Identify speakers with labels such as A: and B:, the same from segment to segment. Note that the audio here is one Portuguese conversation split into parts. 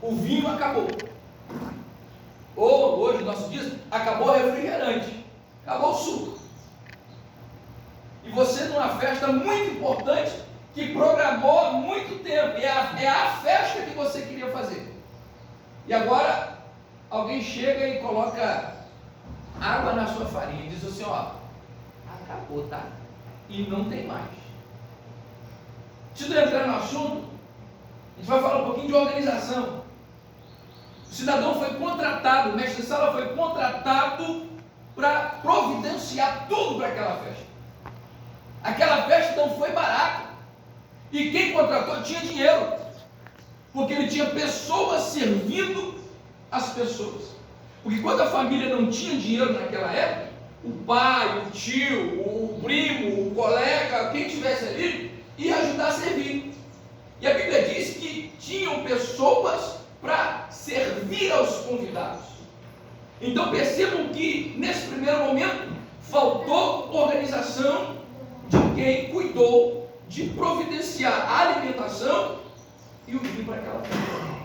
A: o vinho acabou. Ou hoje, nossos dias, acabou o refrigerante, acabou o suco. E você numa festa muito importante, que programou há muito tempo, é a festa que você queria fazer. E agora, alguém chega e coloca água na sua farinha e diz assim, ó, acabou, tá? E não tem mais. Antes de eu entrar no assunto, a gente vai falar um pouquinho de organização. O cidadão foi contratado, o mestre de sala foi contratado para providenciar tudo para aquela festa. Aquela festa não foi barata. E quem contratou tinha dinheiro, porque ele tinha pessoas servindo as pessoas. Porque quando a família não tinha dinheiro naquela época, o pai, o tio, o primo, o colega, quem estivesse ali, ia ajudar a servir. E a Bíblia diz que tinham pessoas para servir aos convidados. Então percebam que nesse primeiro momento faltou organização de quem cuidou de providenciar a alimentação e o vinho para aquela festa.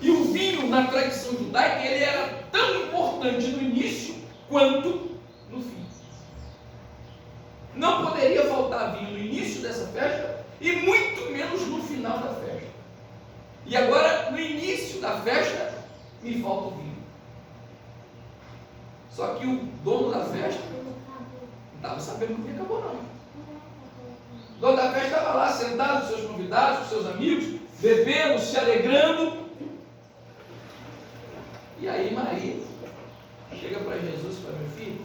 A: E o vinho, na tradição judaica, ele era tão importante no início quanto no fim. Não poderia faltar vinho no início dessa festa e muito menos no final da festa. E agora, no início da festa, me falta o vinho. Só que o dono da festa não estava sabendo que o vinho acabou, não. O dono da festa estava lá, sentado com seus convidados, com seus amigos, bebendo, se alegrando. E aí Maria chega para Jesus e fala, meu filho,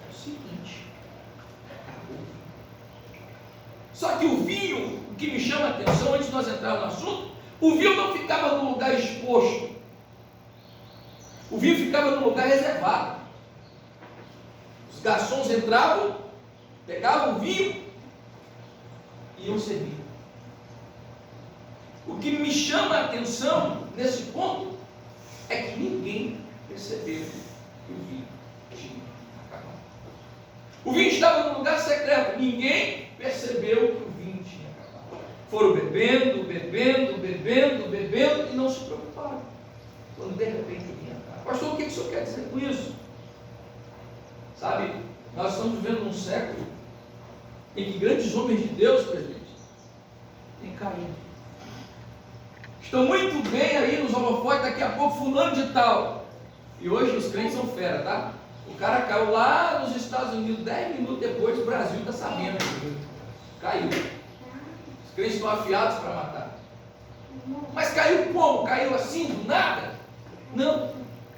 A: é o seguinte, acabou. Só que o vinho, o que me chama a atenção, antes de nós entrarmos no assunto, o vinho não ficava num lugar exposto. O vinho ficava num lugar reservado. Os garçons entravam, pegavam o vinho e iam servir. O que me chama a atenção nesse ponto é que ninguém percebeu que o vinho tinha acabado. O vinho estava num lugar secreto, ninguém percebeu que o vinho tinha acabado. Foram bebendo, bebendo, bebendo, bebendo e não se preocuparam. Quando de repente o vinho acaba. Pastor, o que o senhor quer dizer com isso? Sabe, nós estamos vivendo num século em que grandes homens de Deus, presbíteros, têm caído. Estão muito bem aí nos holofotes, daqui a pouco fulano de tal. E hoje os crentes são fera, tá? O cara caiu lá nos Estados Unidos, 10 minutos depois o Brasil está sabendo. Caiu. Os crentes estão afiados para matar. Mas caiu como? Caiu assim, do nada? Não.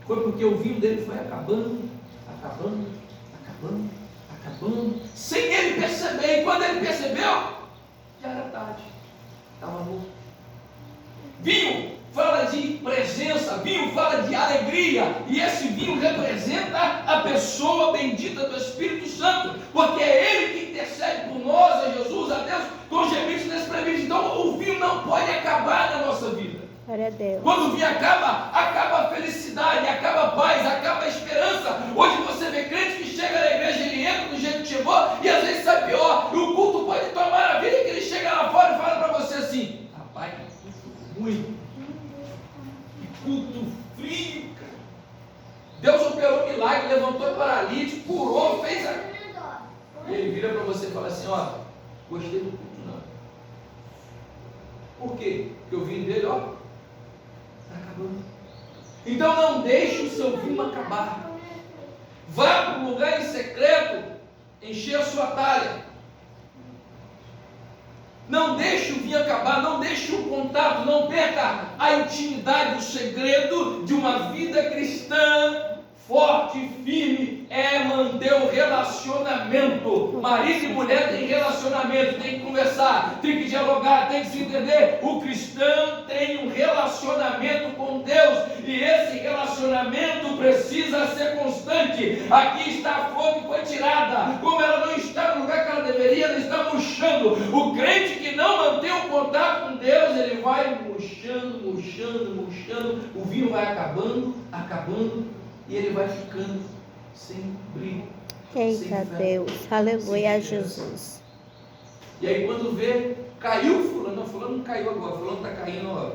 A: Foi porque o vinho dele foi acabando, acabando, acabando, acabando, sem ele perceber. E quando ele percebeu, já era tarde. Estava morto. Vinho fala de presença, vinho fala de alegria, e esse vinho representa a pessoa bendita do Espírito Santo, porque é Ele que intercede por nós, a Jesus, a Deus, com gemidos inexprimíveis. Então o vinho não pode acabar na nossa vida.
B: Glória a Deus.
A: Quando o vinho acaba, acaba a felicidade, acaba a paz, acaba a esperança. Hoje você vê crente que chega na igreja, ele entra do jeito que chegou, e às vezes sai pior, e o culto pode tomar maravilha, que ele chega lá fora e fala para você assim, rapaz, muito. Que culto frio, cara. Deus operou milagre, levantou o paralítico, curou, fez a... E ele vira para você e fala assim, ó, gostei do culto não. Por quê? Porque o vinho dele, ó, está acabando. Então não deixe o seu vinho acabar. Vá para um lugar em secreto, encher a sua talha. Não deixe o vinho acabar, não deixe o contato, não perca a intimidade, o segredo de uma vida cristã forte e firme é manter o relacionamento. Marido e mulher têm relacionamento, tem que conversar, tem que dialogar, tem que se entender. O cristão tem um relacionamento com Deus e esse relacionamento precisa ser constante. Aqui está a flor que foi tirada, como ela não está no lugar que ela deveria, ela está murchando. O crente que não mantém o contato com Deus, ele vai murchando, murchando, murchando, o vinho vai acabando, acabando, e ele vai ficando sem brilho.
B: Eita Deus, aleluia a Jesus.
A: E aí quando vê, caiu fulano, não, fulano não caiu agora, fulano está caindo, ó,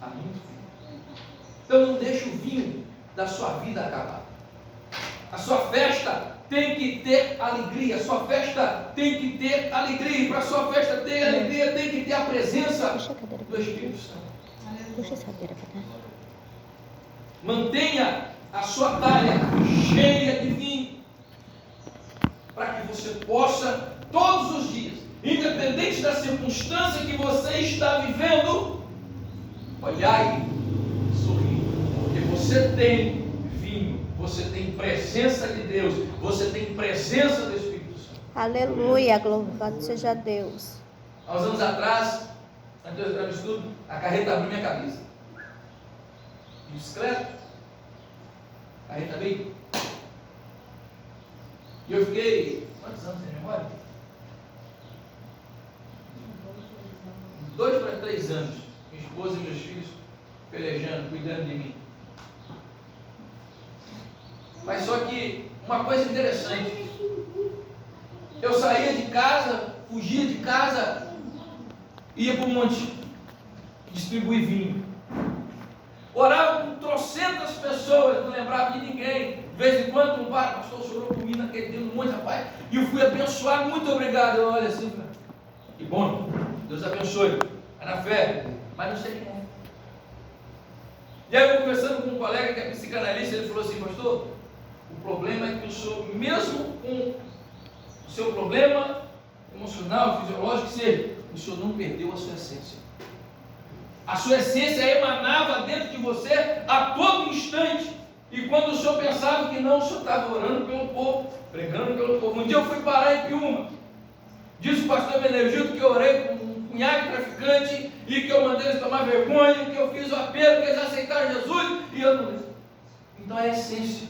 A: há muito tempo. Então não deixe o vinho da sua vida acabar. A sua festa tem que ter alegria. A sua festa tem que ter alegria. E para a sua festa ter alegria, tem que ter a presença do Espírito Santo.
B: Puxa essa cadeira para cá.
A: Mantenha a sua talha cheia de vinho, para que você possa, todos os dias, independente da circunstância que você está vivendo, olhar e sorrir, porque você tem vinho, você tem presença de Deus, você tem presença do Espírito Santo.
B: Aleluia, louvado seja Deus.
A: Há uns anos atrás, antes de eu entrar no estudo, a carreta abriu minha cabeça. De bicicleta, a carreta veio. E eu fiquei, quantos anos tem memória? 2 para 3 anos, minha esposa e meus filhos pelejando, cuidando de mim. Mas só que uma coisa interessante, eu saía de casa, fugia de casa, ia para o monte distribuir vinho. Orava com trocentas pessoas, não lembrava de ninguém. De vez em quando um pastor chorou por mim naquele dia, um monte de rapaz, e eu fui abençoado, muito obrigado. Eu olho assim, que bom, Deus abençoe, é na fé, mas não sei quem é. E aí eu conversando com um colega que é psicanalista, ele falou assim, pastor, o problema é que o senhor, mesmo com o seu problema emocional, fisiológico, o senhor não perdeu a sua essência. A sua essência emanava dentro de você a todo instante. E quando o senhor pensava que não, o senhor estava orando pelo povo, pregando pelo povo. Um dia eu fui parar em Piúma. Diz o pastor Benedito que eu orei com um cunhado traficante e que eu mandei eles tomar vergonha, que eu fiz o apelo, que eles aceitaram Jesus e eu não. Então é a essência.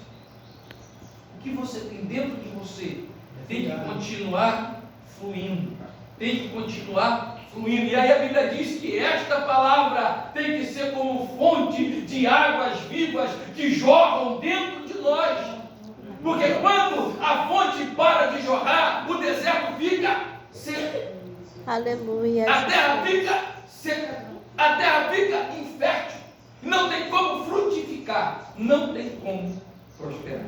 A: O que você tem dentro de você tem que continuar fluindo. Tem que continuar fluindo. E aí a Bíblia diz que esta palavra tem que ser como fonte de águas vivas que jorram dentro de nós. Porque quando a fonte para de jorrar, o deserto fica seco.
B: Aleluia.
A: A terra fica seca. A terra fica infértil. Não tem como frutificar. Não tem como prosperar.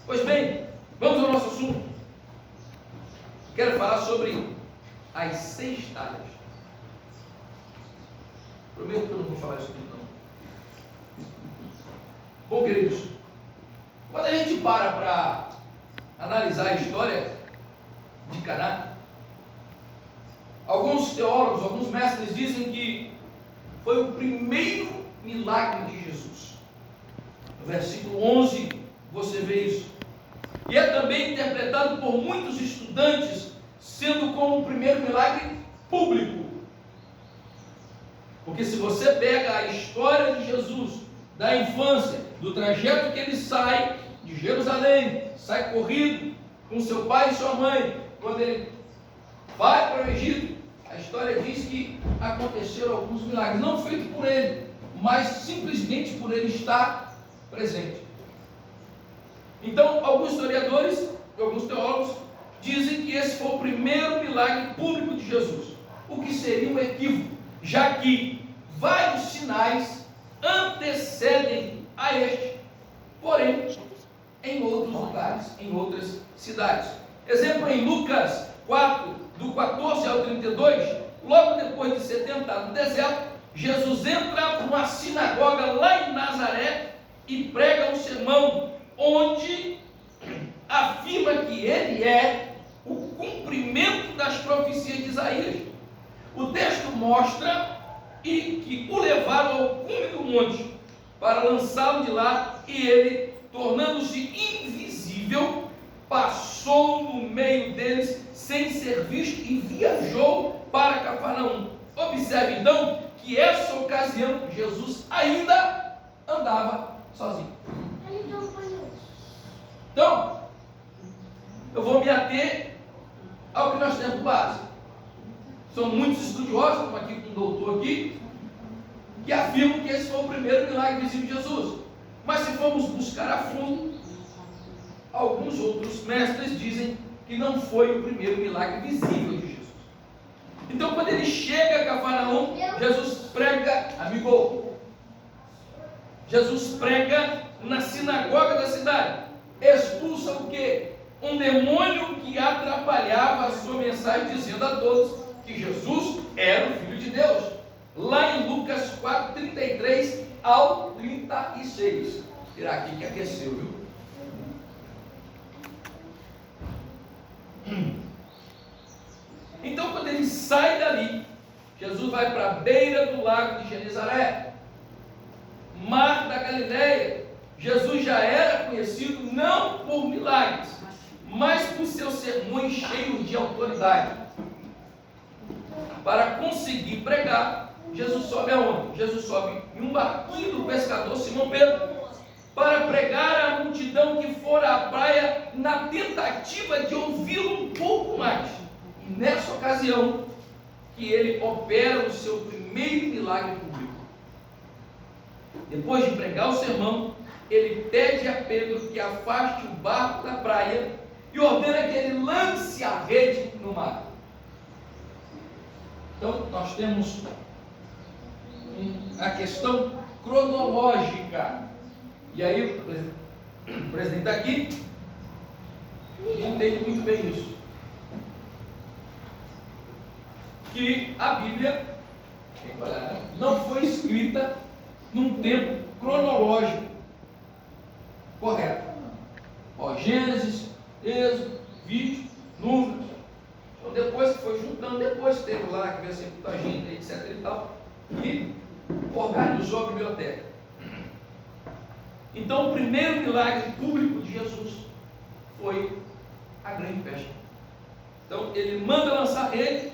A: Pois bem, vamos ao nosso assunto. Quero falar sobre as 6 talhas. Prometo que eu não vou falar isso aqui não. Bom, queridos, quando a gente para analisar a história de Caná, alguns teólogos, alguns mestres dizem que foi o primeiro milagre de Jesus. No versículo 11 você vê isso. E é também interpretado por muitos estudantes sendo como o primeiro milagre público. Porque se você pega a história de Jesus, da infância, do trajeto que ele sai de Jerusalém, sai corrido com seu pai e sua mãe, quando ele vai para o Egito, a história diz que aconteceram alguns milagres, não feitos por ele, mas simplesmente por ele estar presente. Então, alguns historiadores e alguns teólogos dizem que esse foi o primeiro milagre público de Jesus, o que seria um equívoco, já que vários sinais antecedem a este, porém, em outros lugares, em outras cidades. Exemplo, em Lucas 4, do 14 ao 32, logo depois de ser tentado no deserto, Jesus entra numa sinagoga lá em Nazaré e prega um sermão onde afirma que ele é o cumprimento das profecias de Isaías. O texto mostra que o levaram ao cume do monte para lançá-lo de lá, e ele, tornando-se invisível, passou no meio deles sem ser visto e viajou para Cafarnaum. Observe então que essa ocasião Jesus ainda andava sozinho. Então, eu vou me ater ao que nós temos base. São muitos estudiosos, como aqui com um doutor aqui, que afirmam que esse foi o primeiro milagre visível de Jesus. Mas se formos buscar a fundo, alguns outros mestres dizem que não foi o primeiro milagre visível de Jesus. Então, quando ele chega a Cafarnaum, Jesus prega, amigo, Jesus prega na sinagoga da cidade, expulsa o quê? Um demônio que atrapalhava a sua mensagem, dizendo a todos que Jesus era o Filho de Deus, lá em Lucas 4, 33 ao 36, será aqui que aqueceu, viu? Então, quando ele sai dali, Jesus vai para a beira do lago de Genezaré, mar da Galileia. Jesus já era conhecido não por milagres, mas por seus sermões cheios de autoridade. Para conseguir pregar, Jesus sobe aonde? Jesus sobe em um barquinho do pescador Simão Pedro, para pregar à multidão que fora à praia, na tentativa de ouvi-lo um pouco mais. E nessa ocasião, que ele opera o seu primeiro milagre público. Depois de pregar o sermão, ele pede a Pedro que afaste o barco da praia e ordena que ele lance a rede no mar. Então, nós temos a questão cronológica. E aí, o presidente está aqui, e entende muito bem isso. Que a Bíblia não foi escrita num tempo cronológico correto. Ó, Gênesis, Êxodo, Vídeo, Números. Então depois que foi juntando, depois teve lá que veio a Septuaginta, etc e tal, e organizou a biblioteca. Então o primeiro milagre público de Jesus foi a grande pesca. Então ele manda lançar a rede,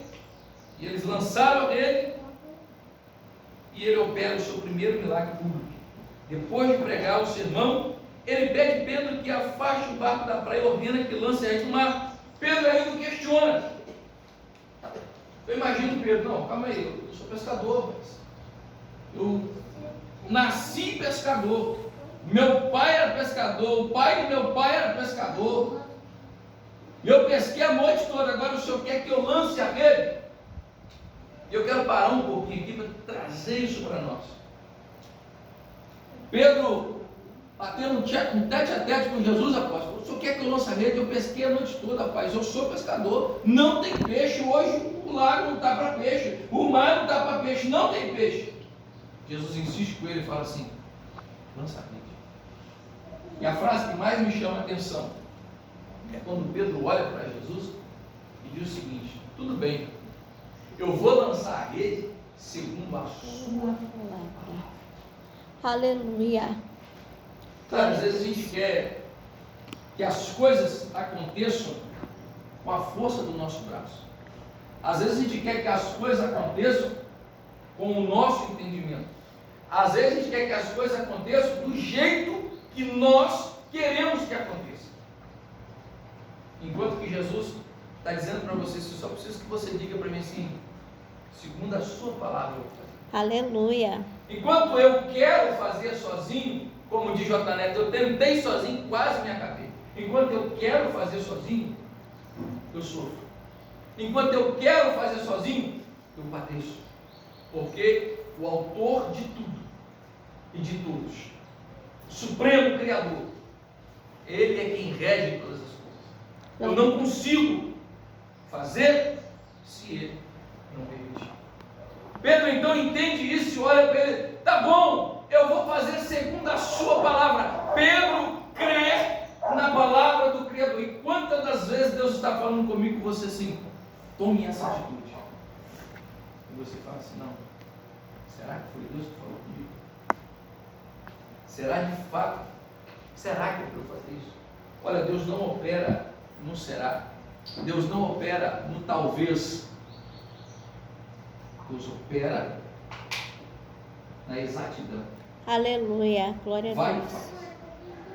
A: e eles lançaram a rede, e ele opera o seu primeiro milagre público. Depois de pregar o sermão, ele pede Pedro que afaste o barco da praia e ordena que lance a rede no mar. Pedro ainda questiona. Eu imagino Pedro, não, calma aí, eu sou pescador, mas eu nasci pescador, meu pai era pescador, o pai do meu pai era pescador, eu pesquei a noite toda, agora o senhor quer que eu lance a rede? Eu quero parar um pouquinho aqui para trazer isso para nós. Pedro batendo um tete a tete com Jesus, apóstolo. O senhor quer que eu lance a rede? Eu pesquei a noite toda, rapaz. Eu sou pescador, não tem peixe. Hoje o lago não está para peixe, o mar não está para peixe, não tem peixe. Jesus insiste com ele e fala assim: lança a rede. E a frase que mais me chama a atenção é quando Pedro olha para Jesus e diz o seguinte: tudo bem, eu vou lançar a rede segundo a sua palavra.
B: Aleluia.
A: Claro, às vezes a gente quer que as coisas aconteçam com a força do nosso braço. Às vezes a gente quer que as coisas aconteçam com o nosso entendimento. Às vezes a gente quer que as coisas aconteçam do jeito que nós queremos que aconteça. Enquanto que Jesus está dizendo para você, eu só preciso que você diga para mim assim, segundo a sua palavra eu vou fazer.
B: Aleluia.
A: Enquanto eu quero fazer sozinho, como diz J. Neto, eu tentei sozinho, quase me acabei. Enquanto eu quero fazer sozinho, eu sofro. Enquanto eu quero fazer sozinho, eu padeço. Porque o autor de tudo e de todos, o Supremo Criador, Ele é quem rege todas as coisas. Eu não consigo fazer se Ele não permitir. Pedro então entende isso e olha para ele: tá bom, eu vou fazer segundo a sua palavra. Pedro crê na palavra do Criador. E quantas das vezes Deus está falando comigo, você assim, tome essa atitude. E você fala assim: não, será que foi Deus que falou comigo? Será de fato? Será que eu vou fazer isso? Olha, Deus não opera no será. Deus não opera no talvez. Deus opera na exatidão.
B: Aleluia. Glória a
A: Vai e
B: Deus.
A: faz.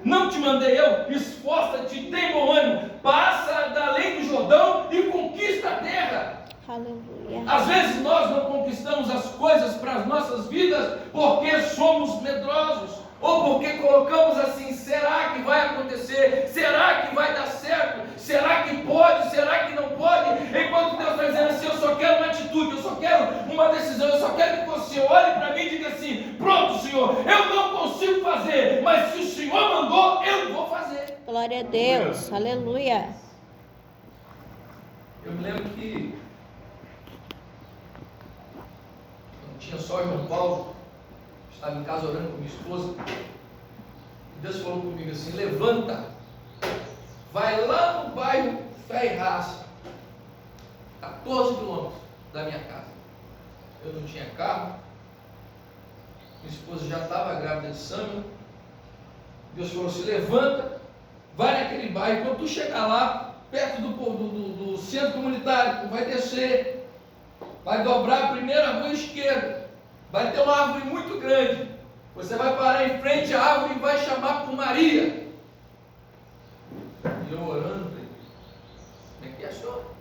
A: Não te mandei eu? Esforça-te, tem bom ânimo, passa da além do Jordão e conquista a terra.
B: Aleluia.
A: Às vezes nós não conquistamos as coisas para as nossas vidas porque somos medrosos, ou porque colocamos assim: será que vai acontecer? Será que vai dar certo? Será que pode? Será que não pode? Enquanto Deus está dizendo assim: eu só quero uma atitude, eu só quero uma decisão. Eu só quero que você olhe para mim e diga assim: pronto, Senhor, eu não consigo fazer, mas se o Senhor mandou, eu vou fazer.
B: Glória a Deus. Aleluia.
A: Eu me lembro que quando tinha só João Paulo, estava em casa orando com minha esposa, e Deus falou comigo assim: levanta, vai lá no bairro Ferraz, 14 quilômetros da minha casa. Eu não tinha carro, minha esposa já estava grávida de Sâmia. Deus falou assim: levanta, vai naquele bairro, quando tu chegar lá, perto do centro comunitário, tu vai descer, vai dobrar a primeira rua esquerda, vai ter uma árvore muito grande, você vai parar em frente à árvore e vai chamar por Maria. E eu orando, falei: como é que é, senhor?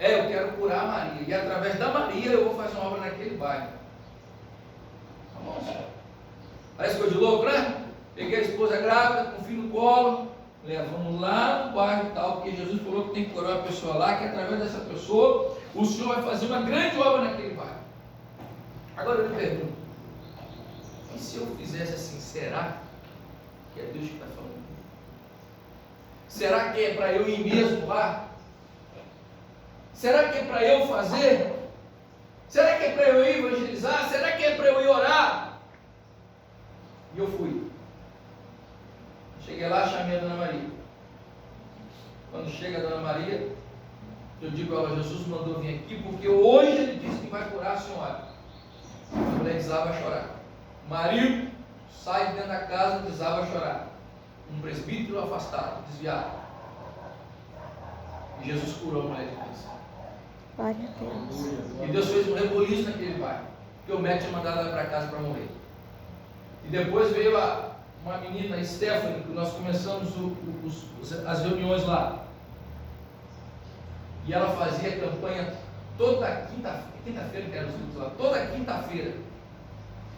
A: Eu quero curar a Maria, e através da Maria eu vou fazer uma obra naquele bairro. Tá bom, senhor? Parece coisa de louco, né? Peguei a esposa grávida, com o filho no colo, levamos lá no bairro e tal, porque Jesus falou que tem que curar uma pessoa lá, que através dessa pessoa o Senhor vai fazer uma grande obra naquele bairro. Agora eu me pergunto: e se eu fizesse assim, será que é Deus que está falando? Será que é para eu ir mesmo lá? Será que é para eu fazer? Será que é para eu ir evangelizar? Será que é para eu ir orar? E eu fui. Cheguei lá, chamei a Dona Maria. Quando chega a Dona Maria, eu digo a ela: Jesus mandou vir aqui porque hoje ele disse que vai curar a senhora. A mulher desaba a chorar. O marido sai de dentro da casa e desaba a chorar. Um presbítero afastado, desviado. E Jesus curou a mulher de câncer.
B: Glória a Deus.
A: E Deus fez um reboliço naquele bairro, porque o médico tinha mandado ela para casa para morrer. E depois veio uma menina, Stephanie, que nós começamos as reuniões lá. E ela fazia campanha toda quinta-feira, que era os cultos lá, toda quinta-feira.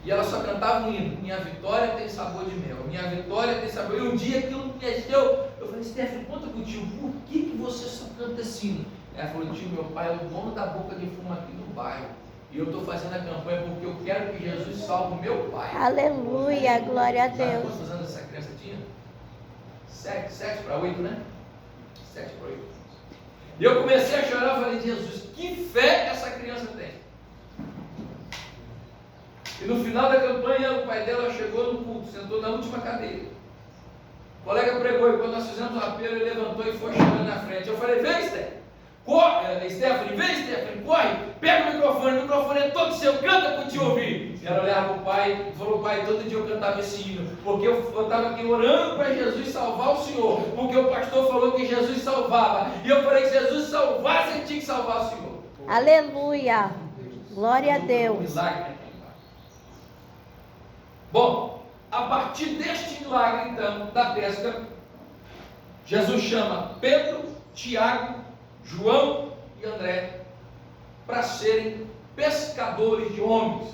A: E ela só cantava um hino: minha vitória tem sabor de mel, minha vitória tem sabor. E um dia aquilo me mexeu. Eu falei: Stephanie, conta contigo, por que você só canta esse hino? Ela falou: tio, meu pai é o dono da boca de fumo aqui no bairro. E eu estou fazendo a campanha porque eu quero que Jesus salve o meu pai.
B: Aleluia, glória a
A: Sabe
B: Deus.
A: quantos anos essa criança tinha? 7 para 8, né? 7 para 8. E eu comecei a chorar. Eu falei: Jesus, que fé essa criança tem. E no final da campanha, o pai dela chegou no culto, sentou na última cadeira. O colega pregou, e quando nós fizemos o apelo, ele levantou e foi chorando na frente. Eu falei: vem, Stephanie. Corre, Stephanie, vem, Stephanie, corre, pega o microfone é todo seu, canta para te ouvir. E ela olhava para o pai e falou: pai, todo dia eu cantava esse hino, porque eu estava aqui orando para Jesus salvar o Senhor, porque o pastor falou que Jesus salvava, e eu falei que se Jesus salvasse, ele tinha que salvar o Senhor.
B: Aleluia, glória a Deus.
A: Milagre naquele milagre. Bom, a partir deste milagre, então, da pesca, Jesus chama Pedro, Tiago, João e André para serem pescadores de homens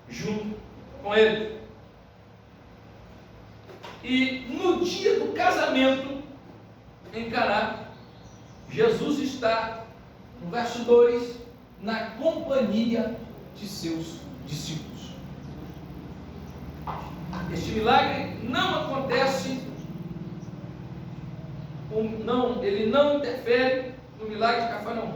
A: junto com ele. E no dia do casamento em Caná, Jesus está, no verso 2, na companhia de seus discípulos. Este milagre não acontece, ele não interfere no milagre de Cafarnaum,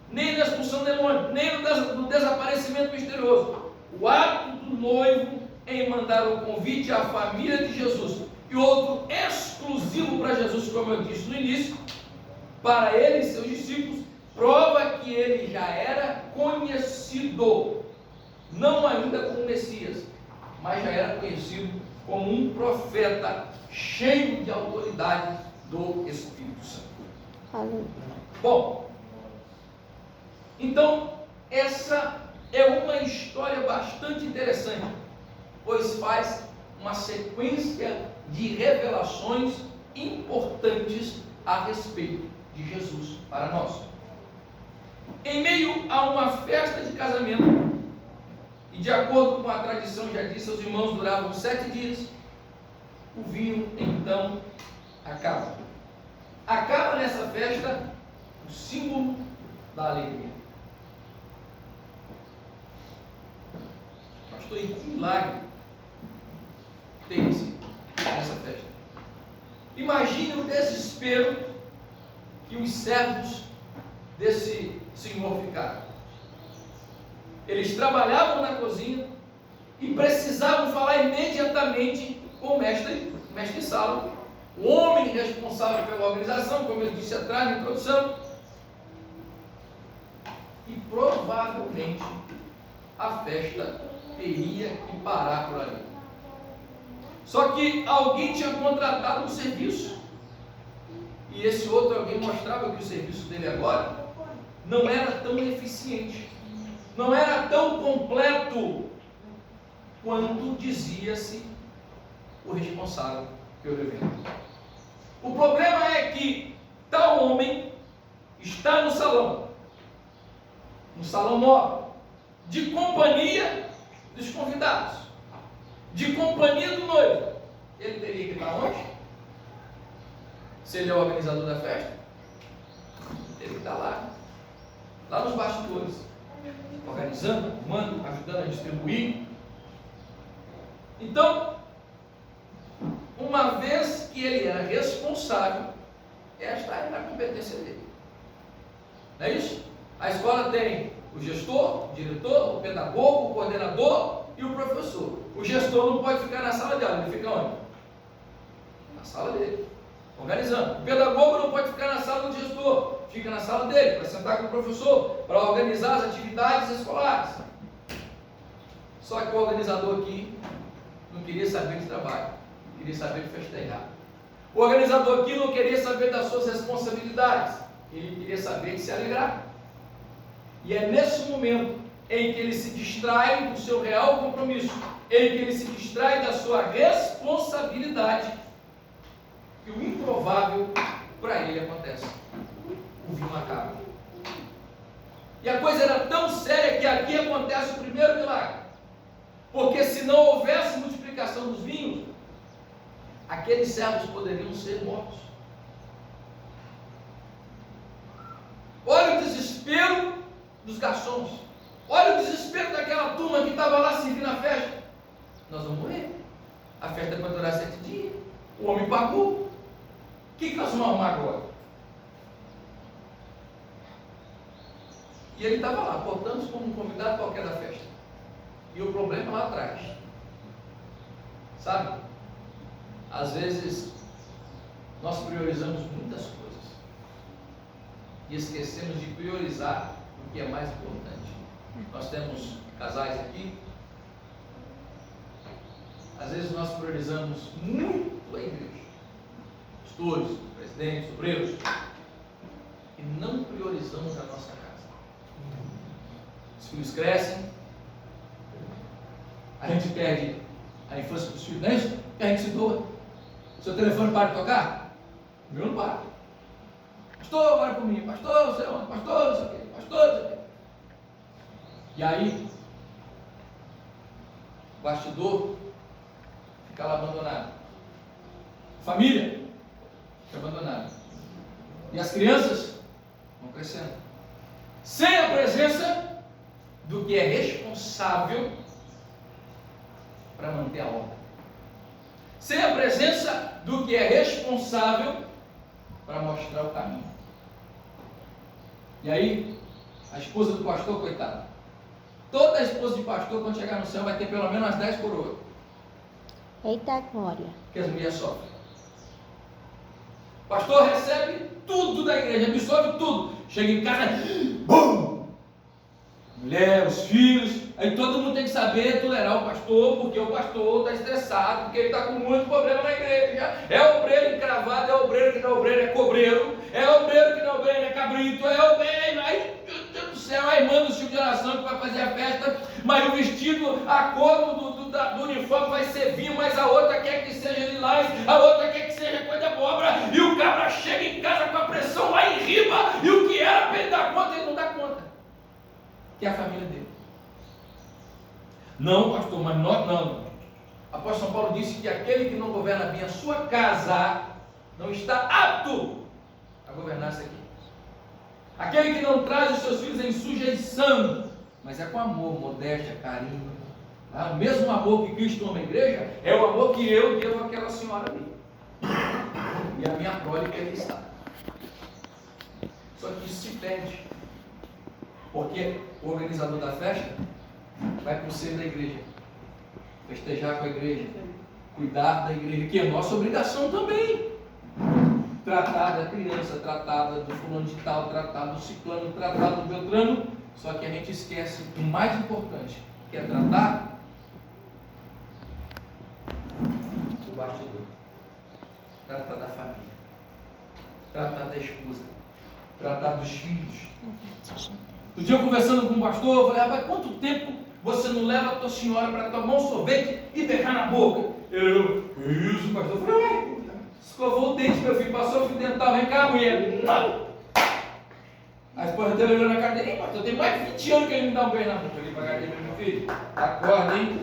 A: nem na expulsão do demônio, nem no desaparecimento misterioso. O ato do noivo em mandar o convite à família de Jesus, e outro exclusivo para Jesus, como eu disse no início, para ele e seus discípulos, prova que ele já era conhecido, não ainda como Messias, mas já era conhecido como um profeta cheio de autoridade do Espírito Santo.
B: Aleluia.
A: Bom, então essa é uma história bastante interessante, pois faz uma sequência de revelações importantes a respeito de Jesus para nós. Em meio a uma festa de casamento, e de acordo com a tradição, já disse, os irmãos duravam 7 dias, o vinho então acaba. Acaba nessa festa o símbolo da alegria. Pastor, e que milagre tem nessa festa. Imagine o desespero que os servos desse senhor ficaram. Eles trabalhavam na cozinha e precisavam falar imediatamente com o mestre Salo, o homem responsável pela organização, como eu disse atrás na introdução. E provavelmente a festa teria que parar por ali. Só que alguém tinha contratado um serviço, e esse outro alguém mostrava que o serviço dele agora não era tão eficiente, não era tão completo quanto dizia-se o responsável pelo evento. O problema é que tal homem está no salão móvel, de companhia dos convidados, de companhia do noivo. Ele teria que estar onde? Se ele é o organizador da festa, ele está lá nos bastidores, organizando, arrumando, ajudando a distribuir. Então, uma vez que ele era responsável, esta era a competência dele. Não é isso? A escola tem o gestor, o diretor, o pedagogo, o coordenador e o professor. O gestor não pode ficar na sala de aula, ele fica onde? Na sala dele, organizando. O pedagogo não pode ficar na sala do gestor, fica na sala dele, para sentar com o professor, para organizar as atividades escolares. Só que o organizador aqui não queria saber de trabalho, queria saber de festejar. O organizador aqui não queria saber das suas responsabilidades, ele queria saber de se alegrar. E é nesse momento em que ele se distrai do seu real compromisso, em que ele se distrai da sua responsabilidade, que o improvável para ele acontece. O vinho acaba. E a coisa era tão séria que aqui acontece o primeiro milagre. Porque se não houvesse multiplicação dos vinhos, aqueles servos poderiam ser mortos. Olha o desespero dos garçons. Olha o desespero daquela turma que estava lá servindo a festa. Nós vamos morrer. A festa vai durar 7 dias. O homem pagou. O que nós vamos arrumar agora? E ele estava lá, portando-se como um convidado qualquer da festa. E o problema lá atrás. Sabe? Às vezes, nós priorizamos muitas coisas. E esquecemos de priorizar o que é mais importante. Nós temos casais aqui. Às vezes nós priorizamos muito a igreja. Pastores, presidentes, obreiros. E não priorizamos a nossa casa. Os filhos crescem. A gente perde a infância dos filhos, não é isso? E a gente se doa. Seu telefone para de tocar? O meu não para. Pastor, ora por mim. Pastor, não sei onde. Pastor, não sei o quê. Pastor, não sei o quê. E aí, o bastidor fica lá abandonado. Família fica abandonada. E as crianças vão crescendo. Sem a presença do que é responsável para manter a ordem. Sem a presença do que é responsável para mostrar o caminho. E aí, a esposa do pastor, coitada. Toda a esposa de pastor, quando chegar no céu, vai ter pelo menos umas 10 coroas.
B: Eita glória.
A: Que as mulheres sofrem. O pastor recebe tudo da igreja, absorve tudo. Chega em casa, bum! Mulher, os filhos, aí todo mundo tem que saber tolerar o pastor, porque o pastor está estressado, porque ele está com muito problema na igreja. É obreiro encravado, é obreiro que não é obreiro, é cobreiro, é obreiro que não é obreiro, é cabrito, é obreiro, aí, meu Deus do céu, aí manda o filho de oração que vai fazer a festa, mas o vestido, a cor do uniforme vai ser vinho, mas a outra quer que seja lilás, a outra quer que seja cor de abóbora, e o cabra chega em casa com a pressão lá em riba, e o que era para ele dar conta, ele não dá conta. Que é a família dele. Não, pastor, mas nós não. O apóstolo São Paulo disse que aquele que não governa bem a sua casa não está apto a governar isso aqui. Aquele que não traz os seus filhos em sujeição, mas é com amor, modéstia, carinho, O mesmo amor que Cristo ama a igreja é o amor que eu devo àquela senhora ali. E a minha prole que ali está. Só que isso se perde. Porque o organizador da festa vai para o seio da igreja. Festejar com a igreja. Cuidar da igreja, que é nossa obrigação também. Tratar da criança, tratar do fulano de tal, tratar do ciclano, tratar do beltrano. Só que a gente esquece o mais importante, que é tratar do bastidor. Tratar da família. Tratar da esposa. Tratar dos filhos. Um dia eu conversando com um pastor, eu falei, rapaz, quanto tempo você não leva a tua senhora para tomar um sorvete e beijar na boca? Ele, que isso, pastor? Eu falei, ué, escovou o dente, meu filho, passou o fio dental, vem cá, mulher. A esposa dele olhou na cara dele, pastor, tem mais de 20 anos que ele me dá um beijo na boca. Eu falei pra cara dele, meu filho, acorda, hein?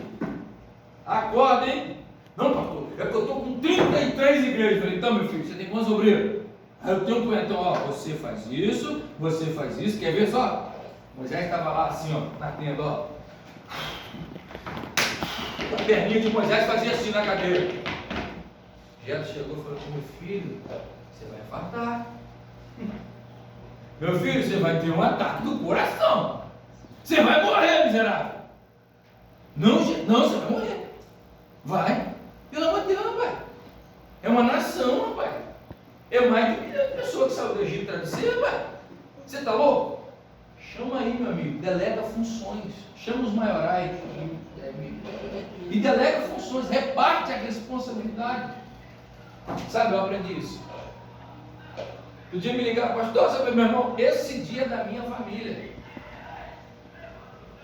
A: Acorda, hein? Não, pastor, é que eu estou com 33 igrejas. Eu falei, então, meu filho, você tem quantos obreiros? Aí eu tenho um punhado, então, ó, você faz isso, quer ver só? Moisés estava lá assim, ó, na tenda, ó. A perninha de Moisés fazia assim na cadeira. Jetro chegou e falou, meu filho, você vai fartar. Meu filho, você vai ter um ataque do coração. Você vai morrer, miserável. Não, você vai morrer. Vai. Pelo amor de Deus, rapaz. É uma nação, rapaz. É mais de 1 milhão de pessoas que saiu do Egito para descer, rapaz. Você está louco? Chama aí, meu amigo. Delega funções. Chama os maiorais. E delega funções. Reparte a responsabilidade. Sabe, eu aprendi isso. O dia me ligaram, pastor, sabe, meu irmão, esse dia é da minha família.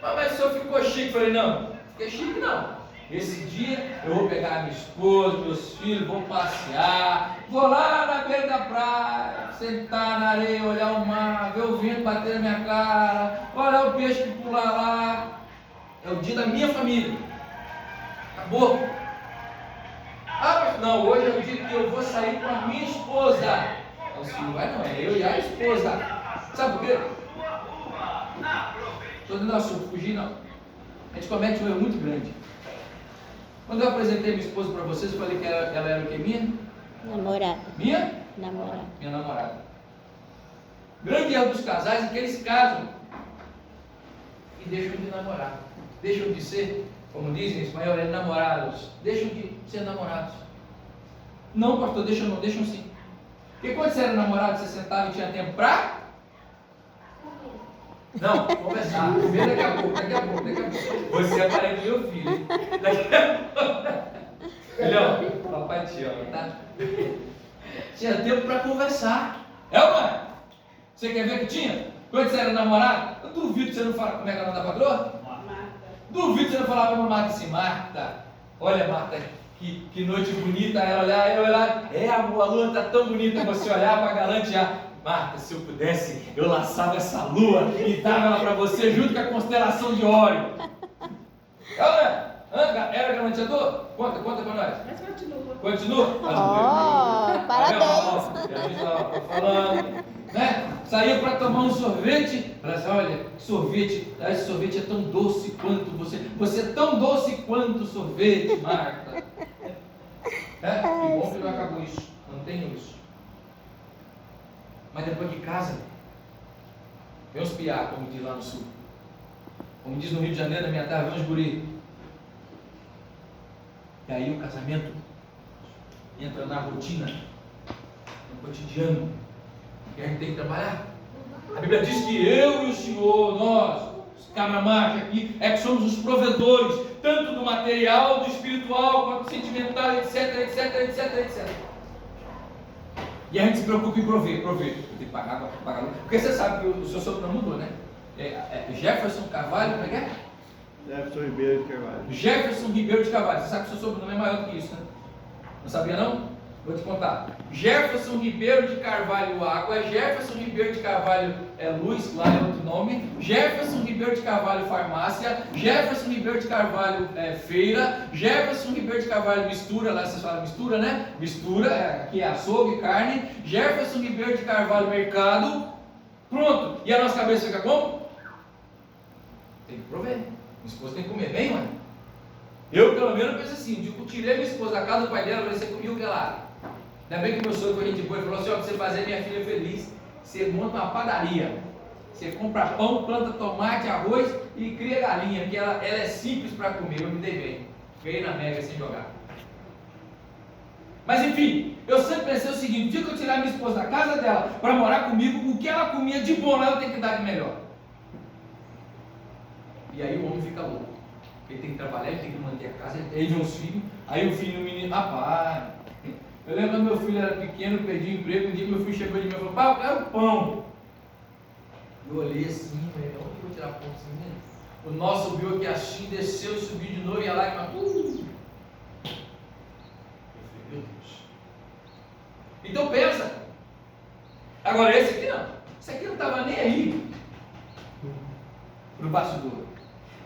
A: Mas o senhor ficou chique? Eu falei, não, fiquei chique não. Esse dia eu vou pegar a minha esposa, meus filhos, vou passear, vou lá na beira da praia, sentar na areia, olhar o mar, ver o vento bater na minha cara, olhar o peixe que pula lá. É o dia da minha família. Acabou. Mas não, hoje é o dia que eu vou sair com a minha esposa. O filho vai não, é eu e a esposa. Sabe por quê? Estou dando assunto, fugir não. A gente comete um erro muito grande. Quando eu apresentei minha esposa para vocês, eu falei que ela era o quê? Minha?
B: Namorada.
A: Minha?
B: Namorada.
A: Minha namorada. Grande erro dos casais é que eles casam e deixam de namorar. Deixam de ser, como dizem em espanhol, namorados. Deixam de ser namorados. Não, pastor, deixam não, deixam sim. Porque quando você era namorado, você sentava e tinha tempo para? Não, conversar. Daqui a pouco. Você é parente do meu filho. Daqui a pouco. Filhão, papai te ama, tá? Tinha tempo para conversar. É ou não é? Você quer ver que tinha? Quando você era namorado, eu duvido que você não falava. Como é que é o nome da patroa? Marta. Duvido que você não falava com a Marta assim, Marta. Olha, Marta, que noite bonita. Ela olhar. É, amor, a lua está tão bonita. Você olhar para galantear. Marta, se eu pudesse, eu laçava essa lua e dava ela para você junto com a constelação de Órion. Era galanteador? Conta para nós. Mas continua?
B: Parabéns.
A: A gente estava falando, né? Saía para tomar um sorvete. Ela disse, olha, esse sorvete é tão doce quanto você. Você é tão doce quanto o sorvete, Marta. Que bom que não acabou isso. Não tenho isso. Mas depois de casa, vem uns piá, como diz lá no sul. Como diz no Rio de Janeiro, na minha terra, vem uns guri. E aí o casamento entra na rotina, no cotidiano. E a gente tem que trabalhar. A Bíblia diz que eu e o Senhor, nós, os cabra-macho aqui, é que somos os provedores, tanto do material, do espiritual, quanto do sentimental, etc. E a gente se preocupa em prover. Eu tenho que pagar. Porque você sabe que o seu sobrenome mudou, né? Jefferson Carvalho, como é que é?
C: Jefferson Ribeiro de Carvalho.
A: Jefferson Ribeiro de Carvalho. Você sabe que o seu sobrenome é maior do que isso, né? Não sabia não? Vou te contar. Jefferson Ribeiro de Carvalho Água, Jefferson Ribeiro de Carvalho Luz, lá é outro nome. Jefferson Ribeiro de Carvalho Farmácia, Jefferson Ribeiro de Carvalho Feira, Jefferson Ribeiro de Carvalho Mistura, lá vocês falam mistura, né? Mistura, aqui é açougue, carne. Jefferson Ribeiro de Carvalho Mercado. Pronto. E a nossa cabeça fica como? Tem que prover. Minha esposa tem que comer bem, mãe. Eu, pelo menos, penso assim, eu tirei minha esposa da casa do pai dela, falei, você comia o que lá? Ainda bem que meu sogro foi gente boa e falou assim, ó, pra você fazer minha filha feliz, você monta uma padaria. Você compra pão, planta tomate, arroz e cria galinha, porque ela é simples para comer, eu me dei bem. Ganhei na mega sem jogar. Mas enfim, eu sempre pensei o seguinte, o dia que eu tirar minha esposa da casa dela para morar comigo, o que ela comia de bom lá eu tenho que dar de melhor. E aí o homem fica louco. Ele tem que trabalhar, ele tem que manter a casa, ele vê os filhos, aí o filho, o menino, rapaz, eu lembro quando meu filho era pequeno, perdi o emprego, um dia meu filho chegou de mim e falou, pai, eu quero pão. Eu olhei assim, onde eu vou tirar pão assim, né? O nosso viu aqui assim, desceu, subiu de novo e ia lá e falou, Eu falei, meu Deus. Então pensa. Agora esse aqui não. Esse aqui não estava nem aí para o bastidor.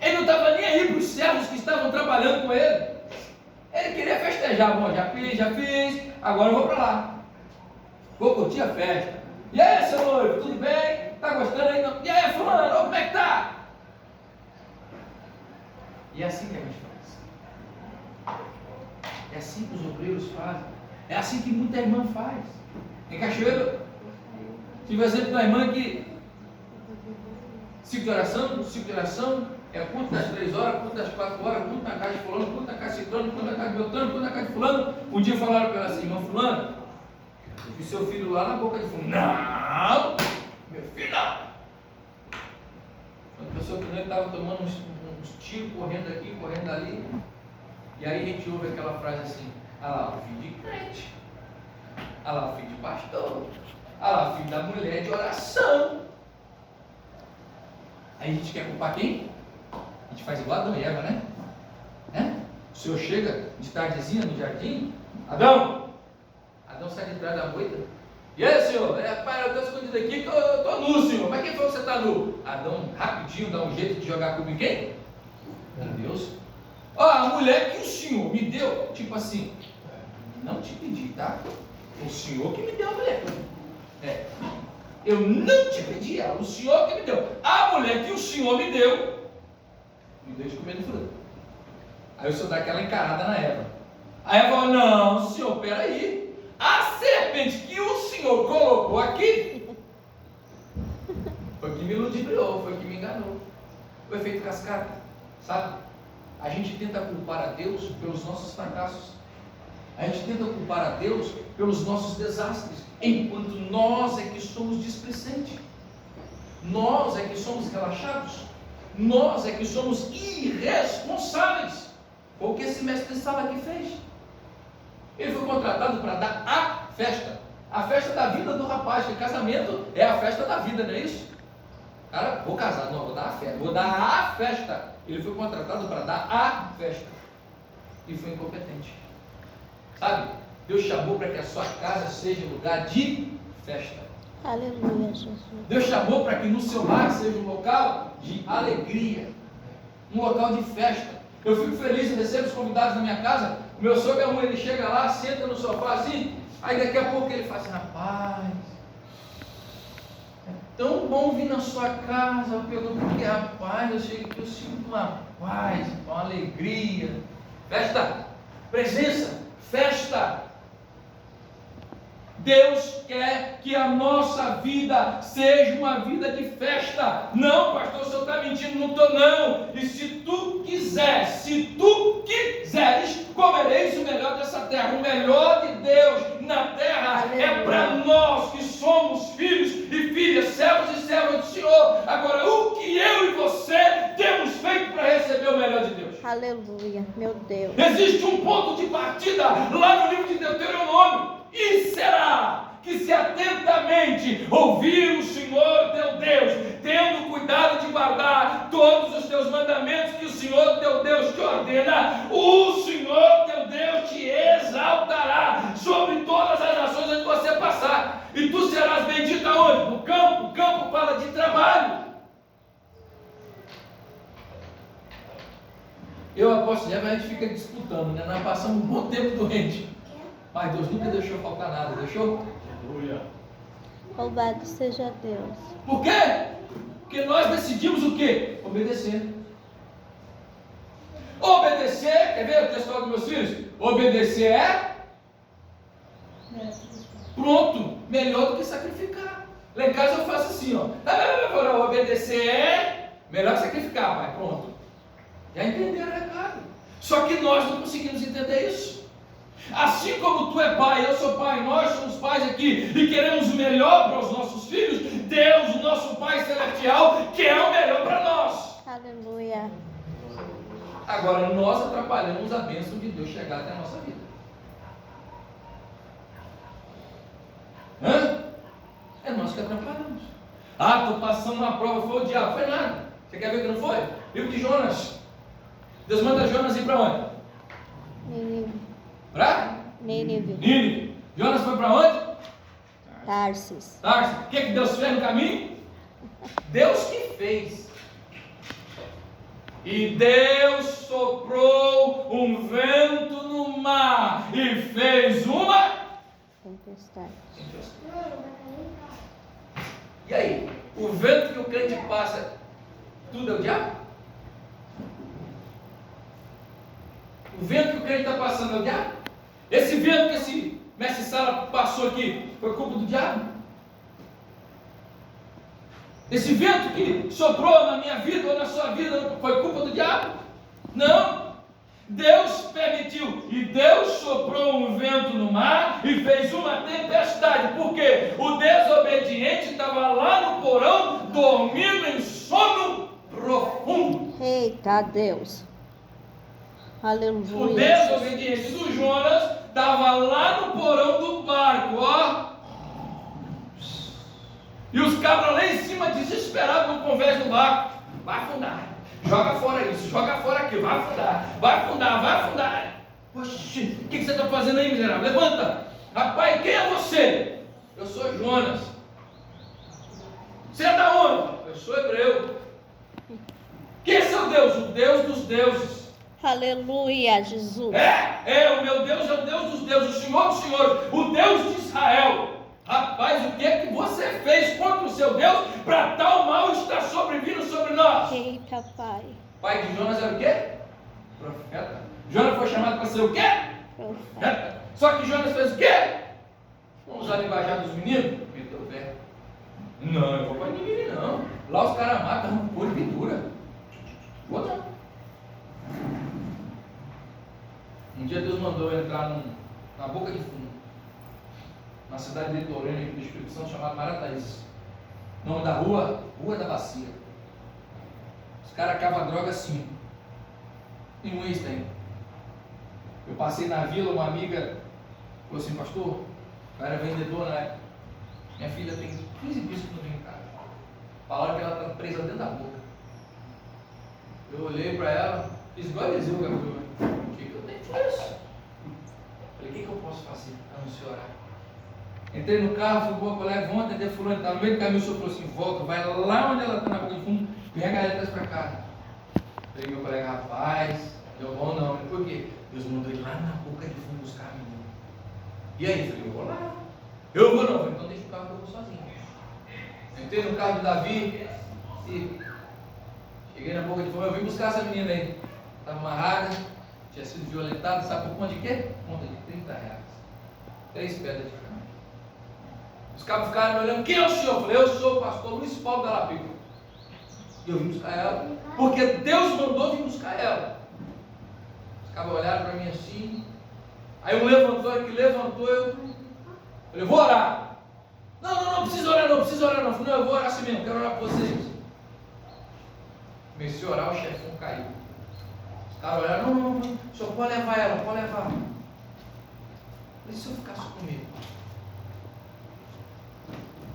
A: Ele não estava nem aí para os servos que estavam trabalhando com ele. Ele queria festejar. Bom, já fiz, agora eu vou para lá. Vou curtir a festa. E aí, seu noivo, tudo bem? Tá gostando aí? Não? E aí, fulano, como é que tá? E é assim que a gente faz. É assim que os obreiros fazem. É assim que muita irmã faz. Em Cachoeiro, tive o exemplo da irmã que ciclo de oração, é culto das 3 horas, culto das 4 horas, culto na casa de fulano, culto na casa de ciclano, culto na casa de Beltrano, culto na casa de fulano. Um dia falaram para ela assim, irmã fulano, eu vi seu filho lá na boca de fumo. Não, meu filho não. Quando a pessoa que estava tomando uns tiros, correndo aqui, correndo ali. E aí a gente ouve aquela frase assim, ah lá, o filho de crente, ah lá, o filho de pastor, ah lá, o filho da mulher de oração. Aí a gente quer culpar quem? A gente faz igual Adão e Eva, né? O senhor chega de tardezinha no jardim, Adão sai de trás da moita. E aí, senhor? Pai, eu estou escondido aqui que eu estou nu, senhor. Mas quem foi que você está nu? Adão rapidinho dá um jeito de jogar comigo quem? Em Deus. Ó, a mulher que o senhor me deu, tipo assim, não te pedi, tá? O senhor que me deu a mulher. Eu não te pedi ela, o senhor que me deu. A mulher que o senhor me deu de comer do fruto. Aí o senhor dá aquela encarada na Eva. A Eva falou, não, senhor, peraí. A serpente que o senhor colocou aqui foi que me ludibriou, foi que me enganou. O efeito cascata, sabe? A gente tenta culpar a Deus pelos nossos fracassos. A gente tenta culpar a Deus pelos nossos desastres, enquanto nós é que somos displicentes. Nós é que somos relaxados. Nós é que somos irresponsáveis. Foi o que esse mestre de sala aqui fez. Ele foi contratado para dar a festa da vida do rapaz, porque casamento é a festa da vida, não é isso? Cara, vou casar, não, vou dar a festa, vou dar a festa. Ele foi contratado para dar a festa e foi incompetente, sabe? Deus chamou para que a sua casa seja lugar de festa.
B: Aleluia, Jesus.
A: Deus chamou para que no seu lar seja um local de alegria, um local de festa. Eu fico feliz em receber os convidados na minha casa. O meu sogro é um, ele chega lá, senta no sofá assim, aí daqui a pouco ele fala assim, rapaz, é tão bom vir na sua casa. Eu pergunto, porque rapaz, eu chego aqui, eu sinto uma paz, uma alegria. Festa, presença, festa. Deus quer que a nossa vida seja uma vida de festa. Não, pastor, o senhor está mentindo, não estou não. E se tu quiseres, comereis o melhor dessa terra. O melhor de Deus na terra é para nós que somos filhos e filhas, servos e servas do Senhor. Agora, o que eu e você temos feito para receber o melhor de Deus?
B: Aleluia, meu Deus.
A: Existe um ponto de partida lá no livro de Deuteronômio. E será que se atentamente ouvir o Senhor teu Deus, tendo cuidado de guardar todos os teus mandamentos que o Senhor teu Deus te ordena, o Senhor teu Deus te exaltará sobre todas as nações onde você passar, e tu serás bendito aonde? No campo. O campo fala de trabalho. Eu aposto, a gente fica disputando, né? Nós passamos um bom tempo doente. Mas Deus nunca deixou faltar nada, deixou? Aleluia.
B: Louvado seja Deus.
A: Por quê? Porque nós decidimos o quê? Obedecer. obedecer, quer ver o texto dos meus filhos? Obedecer é pronto, melhor do que sacrificar. Lá em casa eu faço assim, ó. Obedecer é melhor que sacrificar, pai, pronto. Já entenderam o recado. Só que nós não conseguimos entender isso. Assim como tu é pai, eu sou pai, nós somos pais aqui e queremos o melhor para os nossos filhos, Deus, o nosso Pai Celestial, quer o melhor para nós.
B: Aleluia.
A: Agora, nós atrapalhamos a bênção de Deus chegar até a nossa vida. É nós que atrapalhamos. Estou passando uma prova, foi o diabo. Foi nada. Você quer ver que não foi? Livro de Jonas. Deus manda Jonas ir para onde?
B: Nínive.
A: Para?
B: Nínive.
A: Jonas foi para onde?
B: Tarsis.
A: Tarsis. O que Deus fez no caminho? Deus que fez. E Deus soprou um vento no mar e fez uma
B: Tempestade.
A: E aí? O vento que o crente passa, tudo é o diabo? O vento que o crente está passando é o diabo? Esse vento que esse mestre Sala passou aqui, foi culpa do diabo? Esse vento que soprou na minha vida ou na sua vida, foi culpa do diabo? Não! Deus permitiu, e Deus soprou um vento no mar e fez uma tempestade, porque o desobediente estava lá no porão, dormindo em sono profundo.
B: Eita Deus. Aleluia.
A: O desobediente do Jonas estava lá no porão do barco, ó. E os cabras lá em cima, desesperados com o convés do barco. Vai afundar. Joga fora isso, joga fora aquilo. Vai afundar, vai afundar, vai afundar. Oxi, o que você está fazendo aí, miserável? Levanta. Rapaz, quem é você? Eu sou Jonas. Você é da onde? Eu sou hebreu. Quem é seu Deus? O Deus dos deuses.
B: Aleluia, Jesus.
A: O meu Deus é o Deus dos deuses, o Senhor dos senhores, o Deus de Israel. Rapaz, o que é que você fez contra o seu Deus para tal mal estar sobrevindo sobre nós?
B: Eita, Pai.
A: Pai de Jonas era o quê? Profeta. Jonas foi chamado para ser o quê? Profeta. Só que Jonas fez o quê? Vamos usar a linguajar dos meninos? Meteu o pé. Não, eu vou para Nínive não. Lá os caras matam, rancor e pintura. Vou não. Um dia Deus mandou eu entrar na boca de fundo, na cidade litorânea aqui do Espírito Santo, chamada Marataízes. O nome da rua, Rua da Bacia. Os caras cavam droga assim. Tem um ex tem. Eu passei na vila, uma amiga falou assim, pastor, o cara é vendedor na época. Minha filha tem 15 dias que não vem em casa. Falaram que ela está presa dentro da boca. Eu olhei para ela, fiz igual a Eliseu, Gabriel. O que eu tenho que fazer? Falei, o que eu posso fazer para não se orar? Entrei no carro, fui com a colega, vamos atender fulano, está no meio do caminho, o senhor falou assim, volta, vai lá onde ela está na boca de fundo, pega ela e traz para casa. Falei, meu colega, rapaz, eu vou não. Por quê? Deus mandou ir lá na boca de fundo buscar a menina. E aí? Falei, eu vou lá. Eu vou não. Falei, então deixa o carro que eu vou sozinho. Entrei no carro de Davi e cheguei na boca de fundo, eu vim buscar essa menina aí. Estava amarrada, tinha sido violentada, sabe por conta de quê? Conta de 30 reais. 3 pedras de cana. Os cabos ficaram me olhando, quem é o senhor? Eu falei, eu sou o pastor Luiz Paulo da Lapica. E eu vim buscar ela, porque Deus mandou vir buscar ela. Os cabos olharam para mim assim, aí um levantou, eu falei, vou orar. Não precisa orar não. Eu falei, não, eu vou orar assim mesmo, quero orar por vocês. Comecei a orar, o chefão caiu. Os caras olharam, não, o senhor pode levar ela, pode levar. Eu falei, se eu ficasse com medo?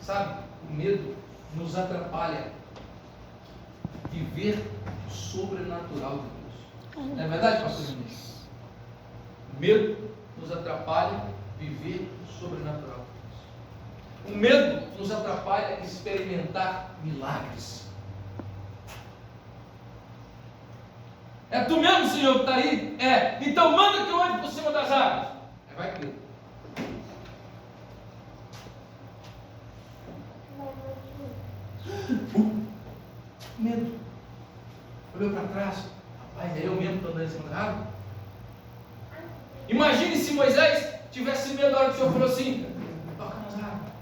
A: Sabe, o medo nos atrapalha viver o sobrenatural de Deus. Não é verdade, pastor Inês? O medo nos atrapalha viver o sobrenatural de Deus. O medo nos atrapalha experimentar milagres. É tu mesmo, Senhor, que está aí? Então manda que eu ande por cima das águas. Vai crer. Medo. Olhou para trás. Mas é eu mesmo que estou andando em cima da água? Imagine se Moisés tivesse medo na hora que o Senhor falou assim, toca nas águas.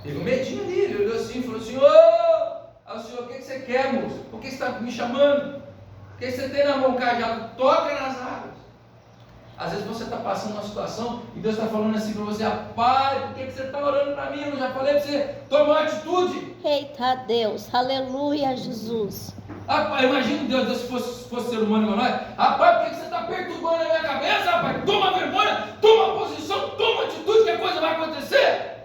A: Teve um medinho ali, ele olhou assim e falou assim, ô Senhor, o que você quer, moço? Por que você está me chamando? O que você tem na mão, cajado? Toca nas águas. Às vezes você está passando uma situação e Deus está falando assim para você, Pai, por que você está orando para mim? Eu já falei para você, toma uma atitude.
B: Eita Deus, aleluia, Jesus.
A: Rapaz, imagina Deus se fosse ser humano igual nós. Rapaz, por que você está perturbando a minha cabeça, rapaz? Toma vergonha, toma posição, toma atitude que a coisa vai acontecer.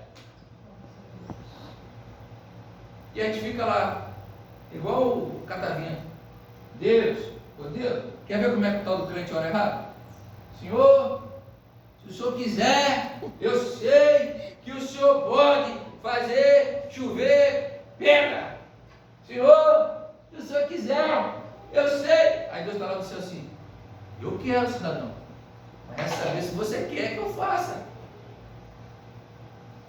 A: E a gente fica lá, igual o catavento. Deus, quer ver como é que o tal do crente ora errado? Senhor, se o Senhor quiser, eu sei que o Senhor pode fazer chover pedra. Senhor, se o Senhor quiser, eu sei. Aí Deus está lá no céu assim, eu quero, cidadão, mas é saber se você quer que eu faça.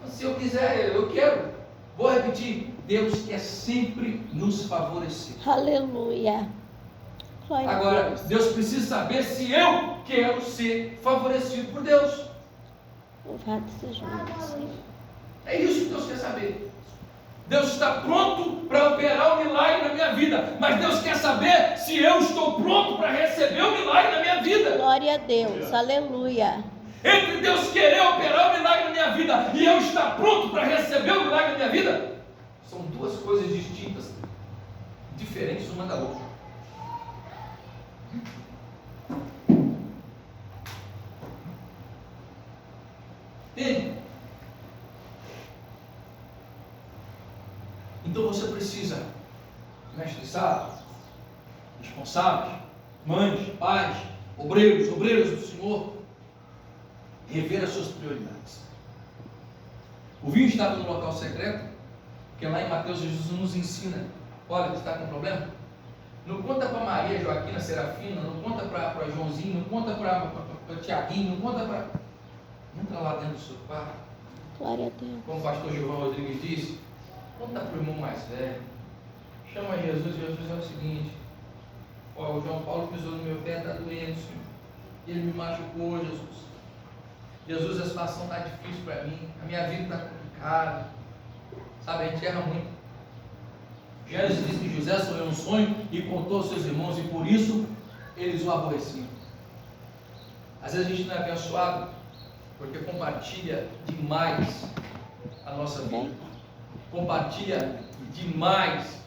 A: Se eu quiser, eu quero. Vou repetir, Deus quer sempre nos favorecer.
B: Aleluia. Glória a
A: Agora,
B: Deus.
A: Deus precisa saber se eu quero ser favorecido por Deus.
B: Louvado seja o nome do Senhor.
A: É isso que Deus quer saber. Deus está pronto para operar o milagre na minha vida, mas Deus quer saber se eu estou pronto para receber o milagre na minha vida.
B: Glória a Deus, aleluia.
A: Entre Deus querer operar o milagre na minha vida e eu estar pronto para receber o milagre na minha vida, são duas coisas distintas, diferentes uma da outra. Entende? Então você precisa, mestre sábio, responsáveis, mães, pais, obreiros do Senhor, rever as suas prioridades. O vinho estava no local secreto, porque lá em Mateus Jesus nos ensina, olha, você está com problema? Não conta para Maria, Joaquina, Serafina, não conta para Joãozinho, não conta para Tiaguinho, não conta para... Entra lá dentro do seu quarto.
B: Glória a Deus.
A: Como o pastor Gilvão Rodrigues disse, conta para o irmão mais velho. Chama Jesus, Jesus é o seguinte, o João Paulo pisou no meu pé, está doendo, Senhor. Ele me machucou, Jesus. Jesus, a situação está difícil para mim, a minha vida está complicada. Sabe, a gente erra muito. Gênesis diz que José sonhou um sonho e contou aos seus irmãos, e por isso eles o aborreciam. Às vezes a gente não é abençoado porque compartilha demais a nossa vida, compartilha demais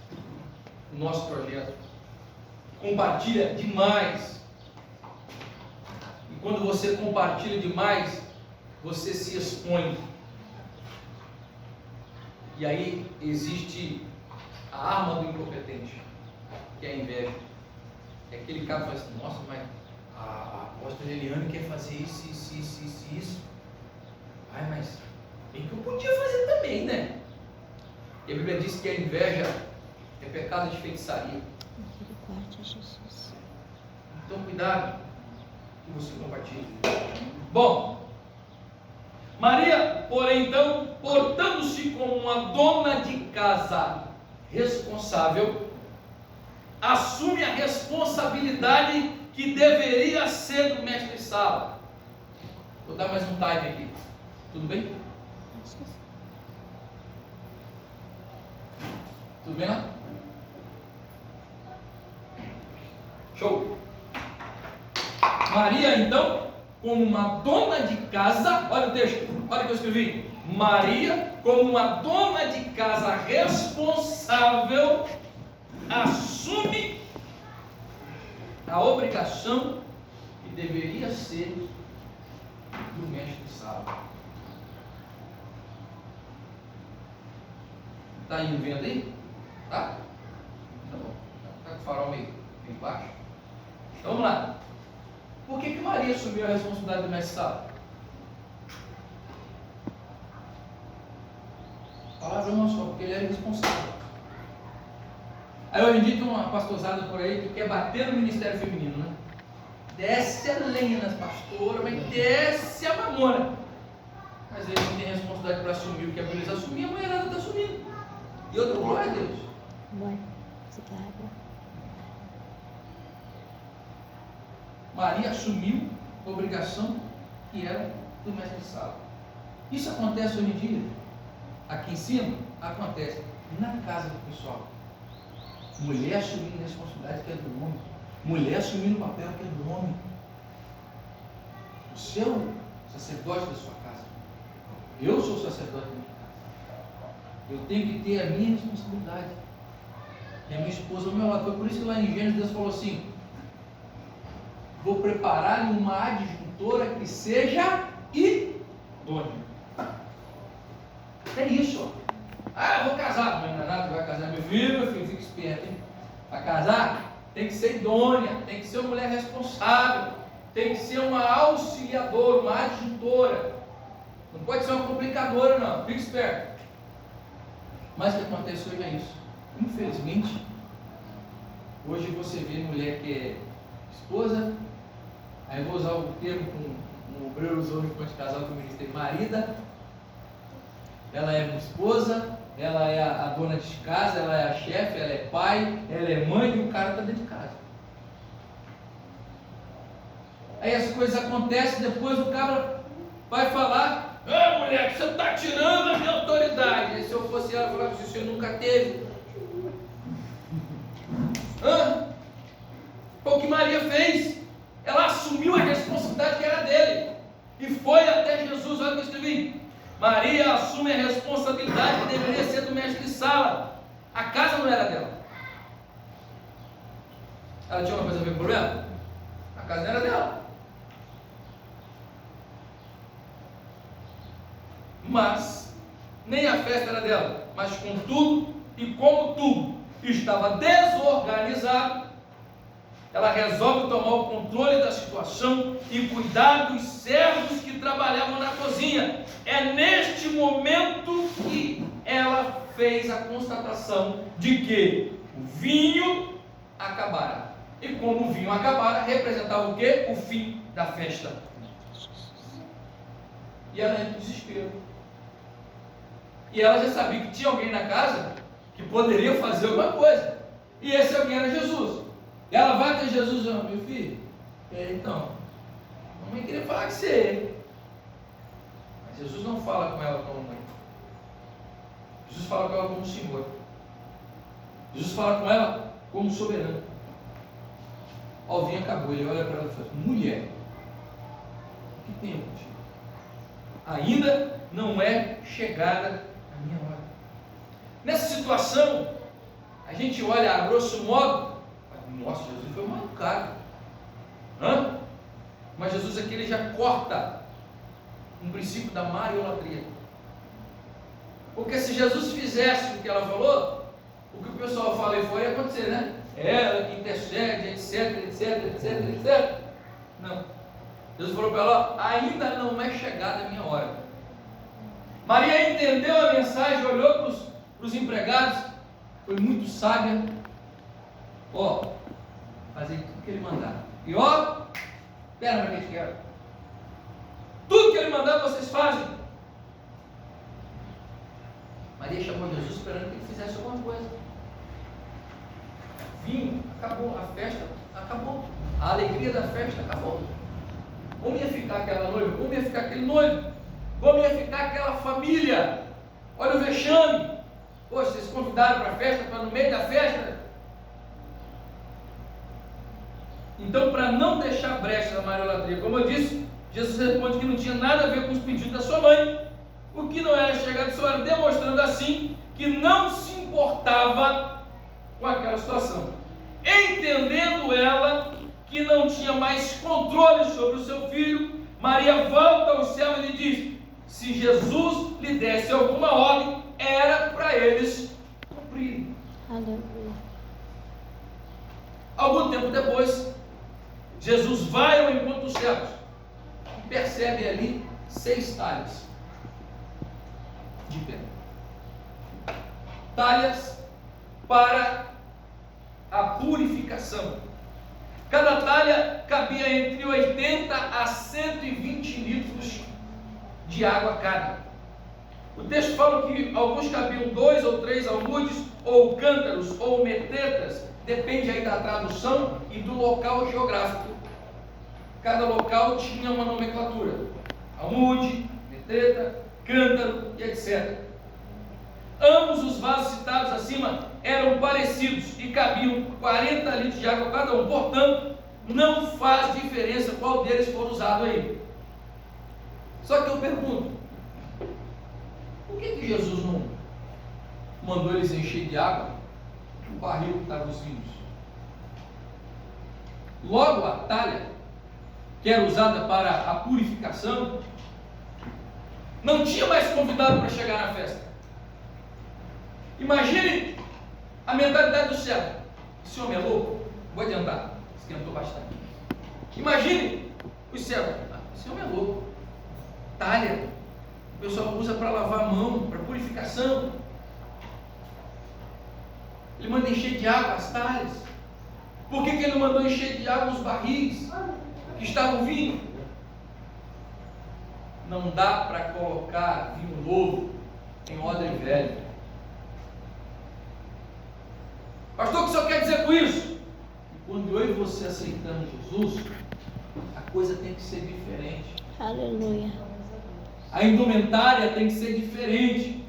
A: o nosso projeto, compartilha demais. E quando você compartilha demais, você se expõe. E aí existe a arma do incompetente, que é a inveja. É aquele cara que fala assim, nossa, mas a apóstola Eliane quer fazer isso. Ai, mas bem que eu podia fazer também, né? E a Bíblia diz que a inveja é pecado de feitiçaria.
B: Misericórdia, Jesus.
A: Então cuidado que você compartilha. Bom, Maria, porém, então, portando-se como uma dona de casa responsável, assume a responsabilidade que deveria ser do mestre Sala. Vou dar mais um time aqui. Tudo bem? Tudo bem lá? Show! Maria, então, como uma dona de casa, olha o texto, olha o que eu escrevi. Maria, como uma dona de casa responsável, assume a obrigação que deveria ser do mestre Sala. Está indo vendo aí? Tá? Tá bom. Está com o farol meio embaixo. Então vamos lá. Por que Maria assumiu a responsabilidade do mestre Sala? A palavra não só, porque ele era responsável. Aí hoje em dia tem uma pastorzada por aí que quer bater no ministério feminino, né? Desce a lenha nas pastoras, mas desce a mamona. Mas eles não têm responsabilidade para assumir o que é para eles assumir, a mulherada está assumindo. E eu dou glória a Deus.
B: Vai, você quer água?
A: Maria assumiu a obrigação que era do mestre de sala. Isso acontece hoje em dia? Aqui em cima? Acontece na casa do pessoal. Mulher assumindo a responsabilidade que é do homem. Mulher assumindo o papel que é do homem. O seu sacerdote da sua casa. Eu sou o sacerdote da minha casa. Eu tenho que ter a minha responsabilidade. E a minha esposa ao meu lado. Foi por isso que lá em Gênesis Deus falou assim: vou preparar uma adjuntora que seja idônea. É isso, ó. Ah, eu vou casar. Não é nada que vai casar. Meu filho, fica esperto, hein? Para casar, tem que ser idônea, tem que ser uma mulher responsável, tem que ser uma auxiliadora, uma adjuntora. Não pode ser uma complicadora, não. Fica esperto. Mas o que acontece hoje é isso. Infelizmente, hoje você vê mulher que é esposa, aí eu vou usar o termo que o obreiro usou enquanto casal com o ministério, marida. Ela é uma esposa, ela é a dona de casa, ela é a chefe, ela é pai, ela é mãe e o cara está dentro de casa. Aí as coisas acontecem, depois o cara vai falar: ah, mulher, você está tirando a minha autoridade. E se eu fosse ela, falar que você nunca teve. Foi o que Maria fez. Ela assumiu a responsabilidade que era dele e foi até Jesus. Olha o que eu escrevi: Maria assume a responsabilidade que deveria ser do mestre de sala. A casa não era dela. Ela tinha uma coisa a ver com o problema? A casa não era dela. Mas nem a festa era dela. Mas contudo, e como tudo estava desorganizado, ela resolve tomar o controle da situação e cuidar dos servos que trabalhavam na cozinha. É neste momento que ela fez a constatação de que o vinho acabara. E como o vinho acabara, representava o quê? O fim da festa. E ela entra em desespero. E ela já sabia que tinha alguém na casa que poderia fazer alguma coisa. E esse alguém era Jesus. Ela vai até Jesus: meu filho, então, a mamãe queria falar com você. Mas Jesus não fala com ela como mãe. Jesus fala com ela como Senhor. Jesus fala com ela como soberano. Ó, o vinho acabou. Ele olha para ela e fala: mulher, o que tem contigo? Ainda não é chegada a minha hora. Nessa situação, a gente olha a grosso modo: nossa, Jesus foi mal educado. Mas Jesus aqui ele já corta um princípio da mariolatria. Porque se Jesus fizesse o que ela falou, o que o pessoal fala e foi ia acontecer, né? Ela que intercede, etc. Não. Jesus falou para ela: ainda não é chegada a minha hora. Maria entendeu a mensagem, olhou para os empregados, foi muito sábia. Fazer tudo que ele mandar. E espera para que quero. Tudo que ele mandar vocês fazem. Maria chamou Jesus esperando que ele fizesse alguma coisa. Vinho, acabou. A festa acabou. A alegria da festa acabou. Como ia ficar aquela noiva? Como ia ficar aquele noivo? Como ia ficar aquela família? Olha o vexame. Poxa, vocês convidaram para a festa, para no meio da festa. Então, para não deixar brecha na mariolatria, como eu disse, Jesus responde que não tinha nada a ver com os pedidos da sua mãe, o que não era chegado à sua hora, demonstrando assim que não se importava com aquela situação. Entendendo ela que não tinha mais controle sobre o seu filho, Maria volta ao céu e lhe diz: se Jesus lhe desse alguma ordem, era para eles cumprirem.
B: Aleluia.
A: Algum tempo depois, Jesus vai ao encontro dos servos e percebe ali 6 talhas de pedra. Talhas para a purificação. Cada talha cabia entre 80 a 120 litros de água cada. O texto fala que alguns cabiam 2 ou 3 almudes, ou cântaros, ou metretas, depende aí da tradução e do local geográfico. cada local tinha uma nomenclatura: almude, metreta, cântaro e etc. Ambos os vasos citados acima eram parecidos e cabiam 40 litros de água cada um. Portanto, não faz diferença qual deles for usado aí. Só que eu pergunto, por que Jesus não mandou eles encher de água o barril que estava os vinhos? Logo a talha, que era usada para a purificação, não tinha mais convidado para chegar na festa. Imagine a mentalidade do céu. Esse homem é louco? Vou adiantar, esquentou bastante. Imagine o céu. Esse homem é louco. Talha, o pessoal usa para lavar a mão, para purificação. Ele manda encher de água as talhas. Por que ele mandou encher de água os barris que estavam vindo? Não dá para colocar vinho novo em odre velho. Pastor, o que o senhor quer dizer com isso? Que quando eu e você aceitamos Jesus, a coisa tem que ser diferente.
B: Aleluia.
A: A indumentária tem que ser diferente.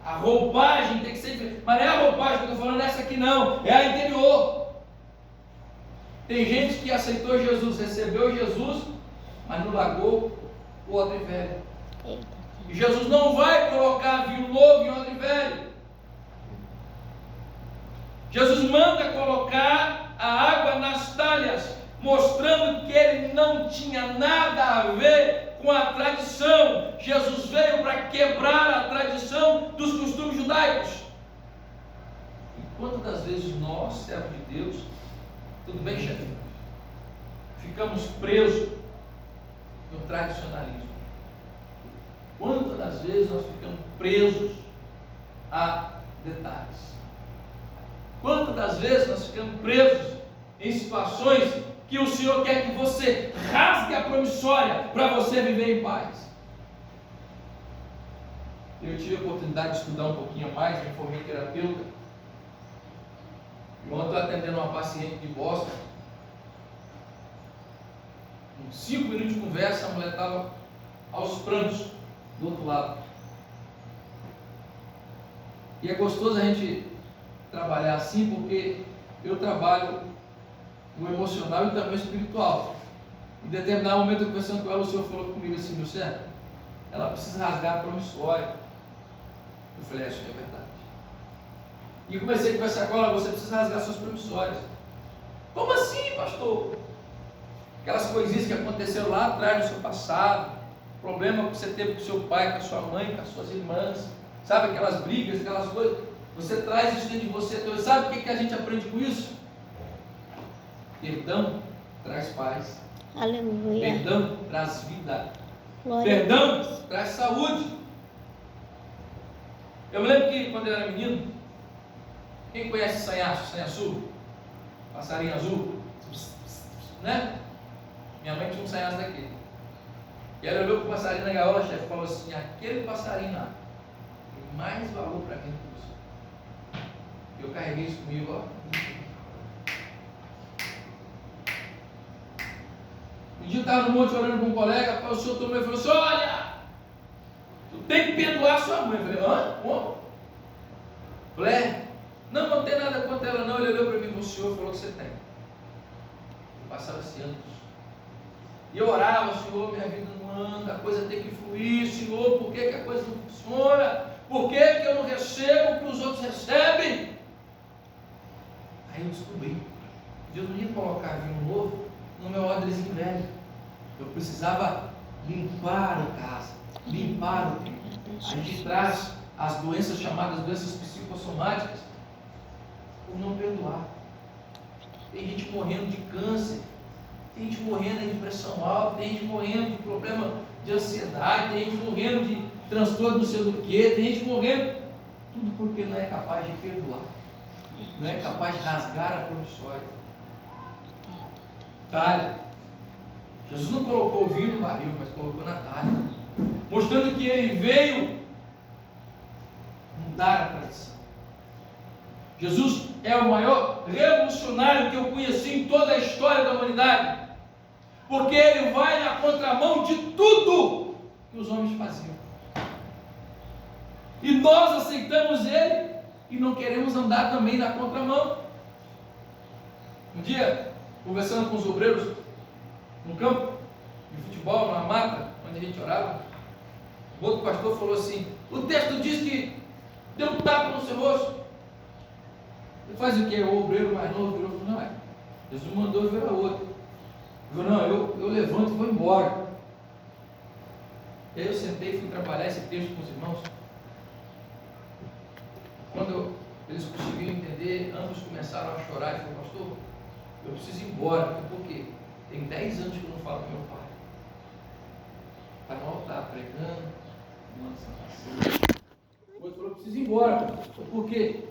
A: A roupagem tem que ser diferente. Mas não é a roupagem que eu estou falando, essa aqui não. É a interior. Tem gente que aceitou Jesus, recebeu Jesus, mas não largou o odre velho. E Jesus não vai colocar vinho novo em odre velho. Jesus manda colocar a água nas talhas, mostrando que ele não tinha nada a ver com a tradição. Jesus veio para quebrar a tradição dos costumes judaicos. E quantas das vezes nós, servos de Deus, tudo bem, chefe, ficamos presos no tradicionalismo? Quantas das vezes nós ficamos presos a detalhes? Quantas das vezes nós ficamos presos em situações que o Senhor quer que você rasgue a promissória para você viver em paz? Eu tive a oportunidade de estudar um pouquinho mais, me formei terapeuta. E ontem eu estou atendendo uma paciente de Boston. Em 5 minutos de conversa, a mulher estava aos prantos do outro lado. E é gostoso a gente trabalhar assim, porque eu trabalho o emocional e também o espiritual. Em determinado momento, eu conversando com ela, o Senhor falou comigo assim: meu servo, ela precisa rasgar a promissória. Eu falei: isso é verdade. E comecei a conversar com ela: você precisa rasgar suas promissórias. Como assim, pastor? Aquelas coisinhas que aconteceram lá atrás no seu passado, problema que você teve com seu pai, com a sua mãe, com as suas irmãs, sabe, aquelas brigas, aquelas coisas. Você traz isso dentro de você. Então, sabe o que a gente aprende com isso? Perdão traz paz.
B: Aleluia.
A: Perdão traz vida.
B: Glória.
A: Perdão traz saúde. Eu me lembro que quando eu era menino, quem conhece sanhaço, sanhaçu? Passarinho azul? Né? Minha mãe tinha um sanhaço daquele. E ela olhou para o passarinho na gaiola, chefe, e falou assim: aquele passarinho lá tem mais valor para mim do que você. Eu carreguei isso comigo, ó. Um dia eu estava no monte orando com um colega, o senhor tomou e falou assim: olha, tu tem que perdoar sua mãe. Eu falei: hã? Como? Falei: não tem nada contra ela não. Ele olhou para mim e falou: o senhor falou que você tem. Eu passava-se anos. E eu orava: Senhor, minha vida não anda, a coisa tem que fluir. Senhor, por que a coisa não funciona? Por que eu não recebo o que os outros recebem? Aí eu descobri: Deus não ia colocar vinho novo no meu odrezinho velho. Eu precisava limpar a casa, limpar o tempo. A gente traz as doenças chamadas doenças psicossomáticas por não perdoar. Tem gente morrendo de câncer, tem gente morrendo de pressão alta, tem gente morrendo de problema de ansiedade, tem gente morrendo de transtorno não sei do que, tem gente morrendo, tudo porque não é capaz de perdoar, não é capaz de rasgar a promissória. Talha. Jesus não colocou o vinho no barril, mas colocou na talha, mostrando que ele veio mudar a tradição. Jesus é o maior revolucionário que eu conheci em toda a história da humanidade. porque ele vai na contramão de tudo que os homens faziam. E nós aceitamos ele e não queremos andar também na contramão. Um dia, conversando com os obreiros no campo de futebol, numa mata, onde a gente orava, o outro pastor falou assim: o texto diz que deu um tapa no seu rosto. Ele faz o quê? O obreiro mais novo virou e falou: não, Jesus mandou eu virar outro. Eu falei: não, eu levanto e vou embora. E aí eu sentei e fui trabalhar esse texto com os irmãos. Quando eles conseguiram entender, ambos começaram a chorar e falaram: pastor, eu preciso ir embora. Por quê? Tem 10 anos que eu não falo com meu pai. Está no altar pregando, uma salvação. O outro falou: eu preciso ir embora. Por quê?